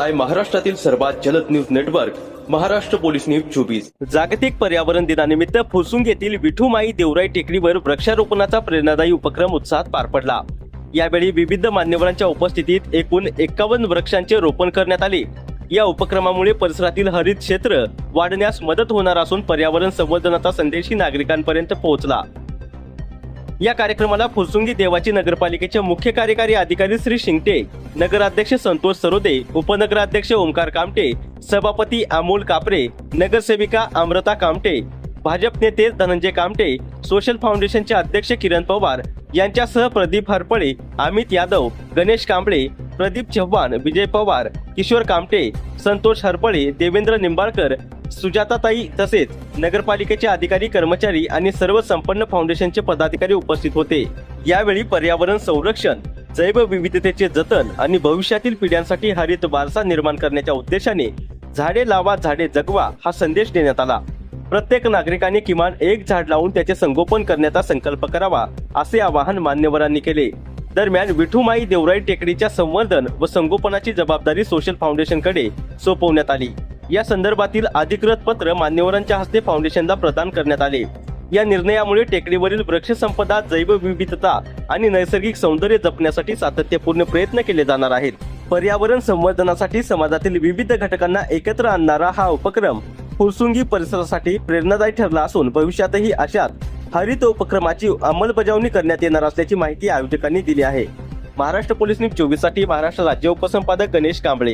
पाहताय महाराष्ट्रातील सर्वात जलद news network Maharashtra police news 24। जागतिक पर्यावरण दिनानिमित्त फुरसुंगी येथील विठुमाई देवराई टेकडीवर वृक्षारोपणाचा प्रेरणादायी उपक्रम उत्साहात पार पडला। यावेळी विविध मान्यवरांच्या उपस्थितीत एकूण 51 वृक्षांचे रोपण करण्यात आले। या उपक्रमामुळे परिसरातील हरित क्षेत्र वाढण्यास मदत होणार असून पर्यावरण संवर्धनाचा संदेशही नागरिकांपर्यंत पोहोचला। या कार्यक्रमाला फुरसुंगी देवाची नगरपालिकेचे मुख्य कार्यकारी अधिकारी श्री शिंगटे, नगराध्यक्ष संतोष सरोदे, उपनगराध्यक्ष ओमकार कामटे, सभापती अमोल कापरे, नगरसेविका अमृता कामटे, भाजप नेते धनंजय कामटे, सोशल फाउंडेशनचे अध्यक्ष किरण पवार यांच्यासह प्रदीप हरपळे, अमित यादव, गणेश कांबळे, प्रदीप चव्हाण, विजय पवार, किशोर कामटे, संतोष हरपळे, देवेंद्र निंबाळकर, सुजाताताई तसेच नगरपालिकेचे अधिकारी, कर्मचारी आणि सर्व संपन्न फाउंडेशनचे पदाधिकारी उपस्थित होते। यावेळी पर्यावरण संरक्षण, जैवविविधतेचे जतन आणि भविष्यातील पिढ्यांसाठी हरित वारसा निर्माण करण्याच्या उद्देशाने झाडे लावा झाडे जगवा हा संदेश देण्यात आला। प्रत्येक नागरिकाने किमान एक झाड लावून त्याचे संगोपन करण्याचा संकल्प करावा असे आवाहन मान्यवरांनी केले। दरम्यान विठुमाई देवराई टेकडीच्या संवर्धन व संगोपनाची जबाबदारी सोशल फाउंडेशनकडे सोपवण्यात आली। या संदर्भातील अधिकृत पत्र मान्यवरांच्या हस्ते फाउंडेशनला प्रदान करण्यात आले। या निर्णयामुळे टेकडीवरील वृक्षसंपदा, जैवविविधता आणि नैसर्गिक सौंदर्य जपण्यासाठी सातत्यपूर्ण प्रयत्न केले जाणार आहेत। पर्यावरण संवर्धनासाठी समाजातील विविध घटकांना एकत्र आणणारा हा उपक्रम फुरसुंगी परिसरासाठी प्रेरणादायी ठरला असून भविष्यातही अशाच हरित उपक्रमाची अंमलबजावणी करण्यात येणार असल्याची माहिती आयोजकांनी दिली आहे। महाराष्ट्र पोलीस न्यूज 24 साठी महाराष्ट्र राज्य उपसंपादक गणेश कांबळे।